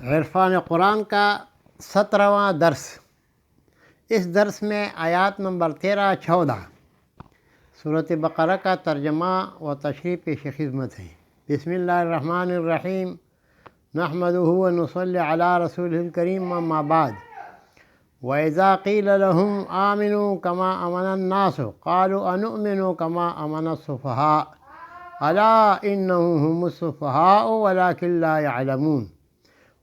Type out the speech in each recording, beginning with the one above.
عرفان قرآن کا 17واں درس۔ اس درس میں آیات نمبر 13-14 سورۃ بقرہ کا ترجمہ و تشریح پیش خدمت ہے۔ بسم اللہ الرحمن الرحیم، نحمدہ و نصلی علی رسولہ الکریم، اما بعد۔ وَإِذَا قِيلَ لَهُمْ آمِنُوا كَمَا آمَنَ النَّاسُ قَالُوا أَنُؤْمِنُ كَمَا آمَنَ السُّفَهَاءُ أَلَا إِنَّهُمْ هُمُ السُّفَهَاءُ وَلَكِنْ لَا يَعْلَمُونَ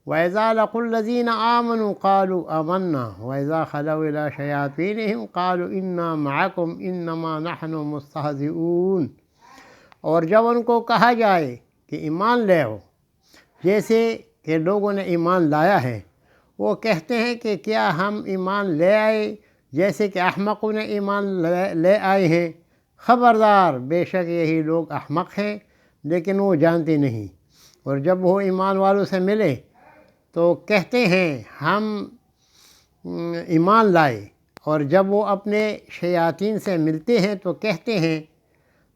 وَإِذَا لَقُوا الَّذِينَ آمَنُوا قَالُوا آمَنَّا وَإِذَا خَلَوْا إِلَىٰ شَيَاطِينِهِمْ قَالُوا إِنَّا مَعَكُمْ إِنَّمَا نَحْنُ مُسْتَهْزِئُونَ۔ اور جب ان کو کہا جائے کہ ایمان لے آؤ جیسے کہ لوگوں نے ایمان لایا ہے، وہ کہتے ہیں کہ کیا ہم ایمان لے آئے جیسے کہ احمقوں نے ایمان لے آئے ہیں۔ خبردار، بے شک یہی لوگ احمق ہیں لیکن وہ جانتے نہیں۔ اور جب وہ ایمان والوں سے ملے تو کہتے ہیں ہم ایمان لائے، اور جب وہ اپنے شیاطین سے ملتے ہیں تو کہتے ہیں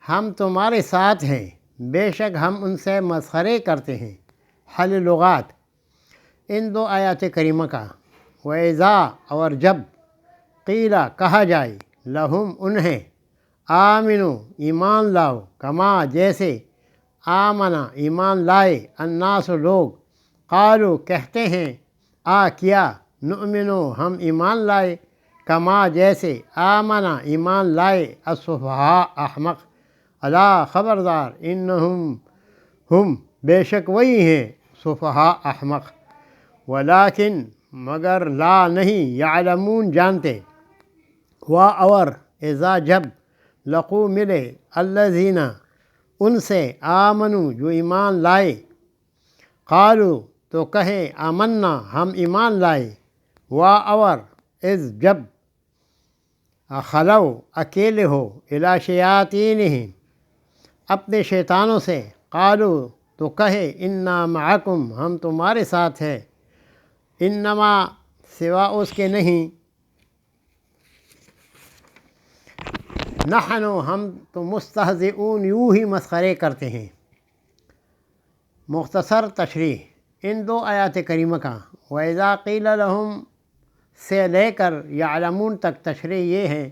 ہم تمہارے ساتھ ہیں، بے شک ہم ان سے مسخرے کرتے ہیں۔ حل لغات ان دو آیات کریمہ کا۔ وَإِذَا اور جب، قیلا کہا جائے، لہم انہیں، آمنو ایمان لاؤ، کما جیسے، آمنا ایمان لائے، الناس لوگ، قالو کہتے ہیں، کیا، نؤمنو ہم ایمان لائے، کما جیسے، آمنا ایمان لائے، السفہاء احمق، الا خبردار، انہم ہم بے شک وہی ہیں، سفہاء احمق، ولیکن مگر لا نہیں، یعلمون جانتے، اور اذا جب، لقو ملے، الذین ان سے، آمنو جو ایمان لائے، قالو تو کہیں، آمنا ہم ایمان لائے، اور اذ جب، خلو اکیلے ہو، الی شیاطینہم اپنے شیطانوں سے، قالو تو کہے، انا معکم ہم تمہارے ساتھ ہیں، انما سوا اس کے نہیں، نحن ہم تو مستہزئون یوں ہی مسخرے کرتے ہیں۔ مختصر تشریح ان دو آیات کریمہ کا۔ وَإِذَا قِيلَ لَهُمْ سے لے کر یعلمون تک تشریح یہ ہے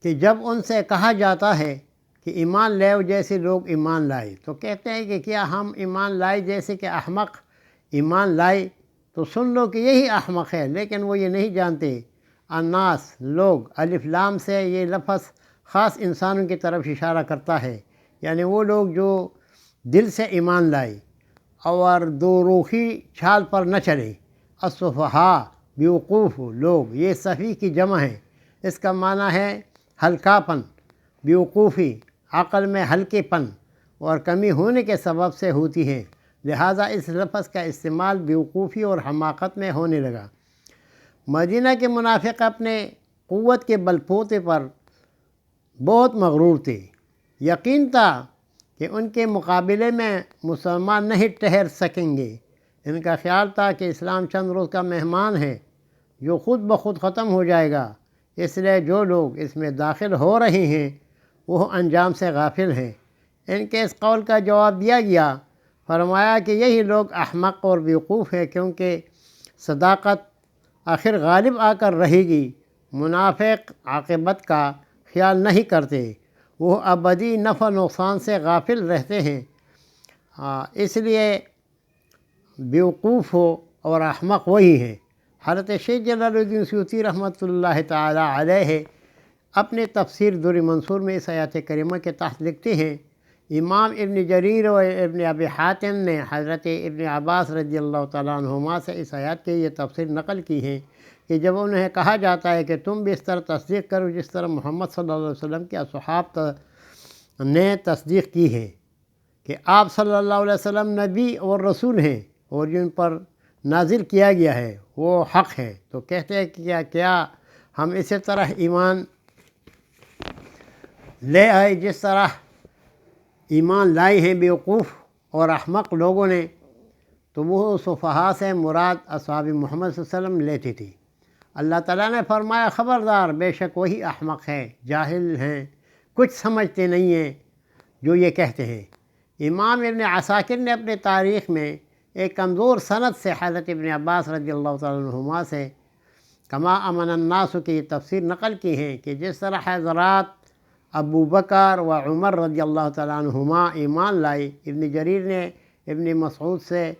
کہ جب ان سے کہا جاتا ہے کہ ایمان لے جیسے لوگ ایمان لائے، تو کہتے ہیں کہ کیا ہم ایمان لائے جیسے کہ احمق ایمان لائے، تو سن لو کہ یہی احمق ہے، لیکن وہ یہ نہیں جانتے۔ الناس لوگ، الف لام سے یہ لفظ خاص انسانوں کی طرف اشارہ کرتا ہے، یعنی وہ لوگ جو دل سے ایمان لائے اور دو روخی چھال پر نہ چلے۔ السفہاء بیوقوف لوگ، یہ سفیہ کی جمع ہے، اس کا معنی ہے ہلکا پن، بیوقوفی عقل میں ہلکے پن اور کمی ہونے کے سبب سے ہوتی ہے، لہٰذا اس لفظ کا استعمال بیوقوفی اور حماقت میں ہونے لگا۔ مدینہ کے منافق اپنے قوت کے بل بوتے پر بہت مغرور تھے، یقین تھا کہ ان کے مقابلے میں مسلمان نہیں ٹھہر سکیں گے۔ ان کا خیال تھا کہ اسلام چند روز کا مہمان ہے جو خود بخود ختم ہو جائے گا، اس لیے جو لوگ اس میں داخل ہو رہے ہیں وہ انجام سے غافل ہیں۔ ان کے اس قول کا جواب دیا گیا، فرمایا کہ یہی لوگ احمق اور بیوقوف ہیں، کیونکہ صداقت آخر غالب آ کر رہے گی۔ منافق عاقبت کا خیال نہیں کرتے، وہ ابدی نفع نقصان سے غافل رہتے ہیں، اس لیے بیوقوف ہو اور احمق وہی ہیں۔ حضرت شیخ جلال الدین سیوطی رحمۃ اللہ تعالی علیہ اپنے تفسیر در منصور میں اس آیات کریمہ کے تحت لکھتے ہیں، امام ابن جریر و ابن ابی حاتم نے حضرت ابن عباس رضی اللہ تعالیٰ عنہما سے اس آیات کی یہ تفسیر نقل کی ہے کہ جب انہیں کہا جاتا ہے کہ تم بھی اس طرح تصدیق کرو جس طرح محمد صلی اللہ علیہ وسلم کے اصحاب نے تصدیق کی ہے کہ آپ صلی اللہ علیہ وسلم نبی اور رسول ہیں اور جن پر نازل کیا گیا ہے وہ حق ہے، تو کہتے ہیں کہ کیا ہم اسی طرح ایمان لے آئے جس طرح ایمان لائے ہیں بیوقوف اور احمق لوگوں نے؟ تو وہ سفہاء سے مراد اصحاب محمد صلی اللہ علیہ وسلم لیتی تھی۔ اللہ تعالیٰ نے فرمایا، خبردار، بے شک وہی احمق ہے، جاہل ہیں، کچھ سمجھتے نہیں ہیں جو یہ کہتے ہیں امام ابن عساکر نے اپنے تاریخ میں ایک کمزور سند سے حضرت ابن عباس رضی اللہ تعالیٰ عنہما سے کما امن الناس کی تفسیر نقل کی ہے کہ جس طرح حضرات ابو بکر و عمر رضی اللہ تعالیٰ عنہما ایمان لائے، ابن جریر نے ابن مسعود سے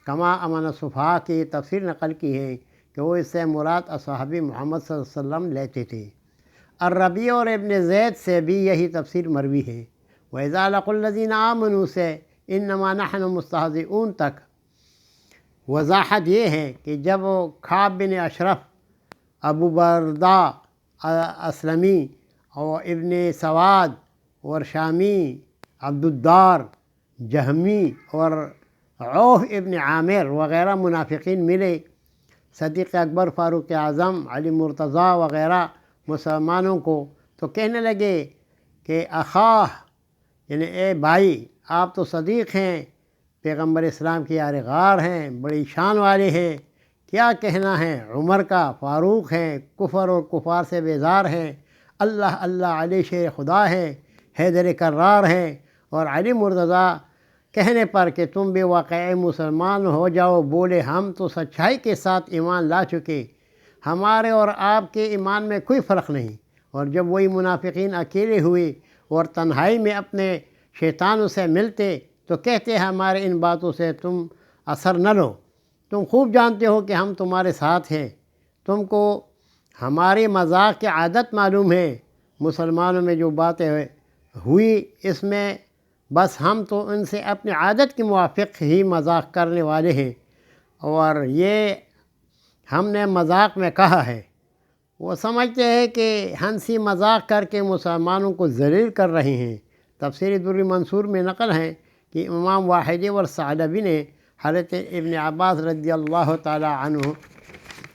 کما امن الصفحاء کی تفسیر نقل کی ہے کہ وہ اس سے مراد اصحابی محمد صلی اللہ علیہ وسلم لیتے تھے۔ الربیع اور ابن زید سے بھی یہی تفسیر مروی ہے۔ وَإِذَا لَقُوا الَّذِينَ آمَنُوا سے إِنَّمَا نَحْنُ مُسْتَهْزِئُونَ تک وضاحت یہ ہے کہ جب وہ کعب بن اشرف، ابو بردہ اسلمی اور ابن سواد اور شامی، عبد الدار جہمی اور عوف ابن عامر وغیرہ منافقین ملے، صدیق اکبر، فاروق اعظم، علی مرتضیٰ وغیرہ مسلمانوں کو، تو کہنے لگے کہ اخاہ یعنی اے بھائی، آپ تو صدیق ہیں، پیغمبر اسلام کے یار غار ہیں، بڑی شان والے ہیں، کیا کہنا ہے عمر کا، فاروق ہیں، کفر اور کفار سے بیزار ہیں، اللہ اللہ علی شیر خدا ہے، حیدر کرار ہیں، اور علی مرتضیٰ کہنے پر کہ تم بھی واقعی مسلمان ہو جاؤ، بولے ہم تو سچائی کے ساتھ ایمان لا چکے، ہمارے اور آپ کے ایمان میں کوئی فرق نہیں۔ اور جب وہی منافقین اکیلے ہوئے اور تنہائی میں اپنے شیطانوں سے ملتے تو کہتے ہمارے ان باتوں سے تم اثر نہ لو، تم خوب جانتے ہو کہ ہم تمہارے ساتھ ہیں، تم کو ہماری مذاق کی عادت معلوم ہے، مسلمانوں میں جو باتیں ہوئی اس میں بس ہم تو ان سے اپنی عادت کے موافق ہی مذاق کرنے والے ہیں، اور یہ ہم نے مذاق میں کہا ہے۔ وہ سمجھتے ہیں کہ ہنسی مذاق کر کے مسلمانوں کو ذلیل کر رہے ہیں۔ تفسیر در منصور میں نقل ہے کہ امام واحدی اور ثعلبی نے حضرت ابن عباس رضی اللہ تعالی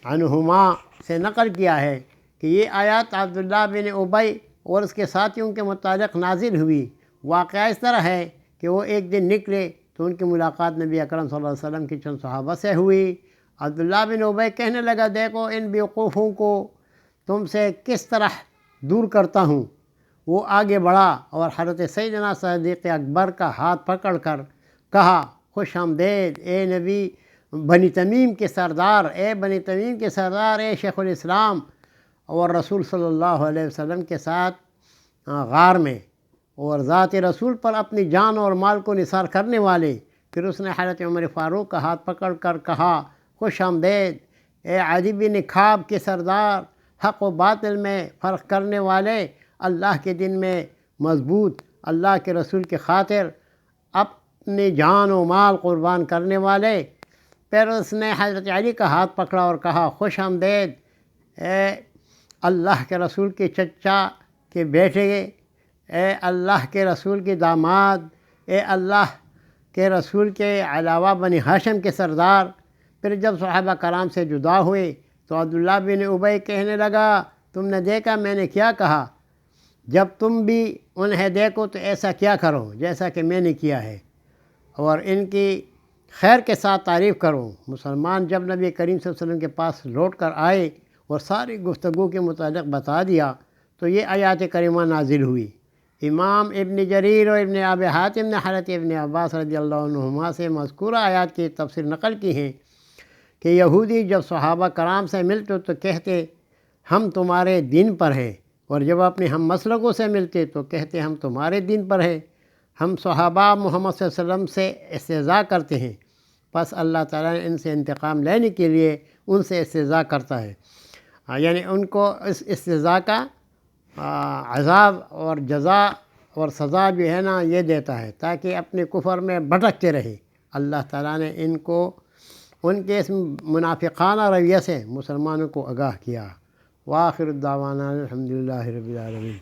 عنہما سے نقل کیا ہے کہ یہ آیات عبداللہ بن ابی اور اس کے ساتھیوں کے متعلق نازل ہوئی۔ واقعہ اس طرح ہے کہ وہ ایک دن نکلے تو ان کی ملاقات نبی اکرم صلی اللہ علیہ وسلم کی چند صحابہ سے ہوئی۔ عبداللہ بن ابی کہنے لگا، دیکھو ان بیوقوفوں کو تم سے کس طرح دور کرتا ہوں۔ وہ آگے بڑھا اور حضرت سیدنا صدیق اکبر کا ہاتھ پکڑ کر کہا، خوش آمدید اے نبی بنی تمیم کے سردار، اے بنی تمیم کے سردار، اے شیخ الاسلام، اور رسول صلی اللہ علیہ وسلم کے ساتھ غار میں، اور ذات رسول پر اپنی جان اور مال کو نثار کرنے والے۔ پھر اس نے حضرت عمر فاروق کا ہاتھ پکڑ کر کہا، خوش آمدید اے عدی بن کعب کے سردار، حق و باطل میں فرق کرنے والے، اللہ کے دن میں مضبوط، اللہ کے رسول کی خاطر اپنی جان و مال قربان کرنے والے۔ پھر اس نے حضرت علی کا ہاتھ پکڑا اور کہا، خوش آمدید اے اللہ کے رسول کے چچا کے بیٹے، اے اللہ کے رسول کے داماد، اے اللہ کے رسول کے علاوہ بنی ہاشم کے سردار۔ پھر جب صحابہ کرام سے جدا ہوئے تو عبداللہ بن ابی کہنے لگا، تم نے دیکھا میں نے کیا کہا، جب تم بھی انہیں دیکھو تو ایسا کیا کرو جیسا کہ میں نے کیا ہے، اور ان کی خیر کے ساتھ تعریف کرو۔ مسلمان جب نبی کریم صلی اللہ علیہ وسلم کے پاس لوٹ کر آئے اور ساری گفتگو کے متعلق بتا دیا تو یہ آیات کریمہ نازل ہوئی۔ امام ابن جریر اور ابن ابی حاتم نے حضرت ابن عباس رضی اللہ عنہما سے مذکورہ آیات کی تفسیر نقل کی ہے کہ یہودی جب صحابہ کرام سے ملتے تو کہتے ہم تمہارے دین پر ہیں، اور جب اپنے ہم مسلکوں سے ملتے تو کہتے ہم تمہارے دین پر ہیں۔ ہم صحابہ محمد صلی اللہ علیہ وسلم سے استہزاء کرتے ہیں، پس اللہ تعالیٰ نے ان سے انتقام لینے کے لیے ان سے استہزاء کرتا ہے، یعنی ان کو اس استہزاء کا عذاب اور جزا اور سزا جو ہے نا یہ دیتا ہے تاکہ اپنے کفر میں بھٹکتے رہے۔ اللہ تعالیٰ نے ان کو ان کے اس منافقانہ رویہ سے مسلمانوں کو آگاہ کیا۔ وآخر الدعوانا الحمدللہ رب العالمین۔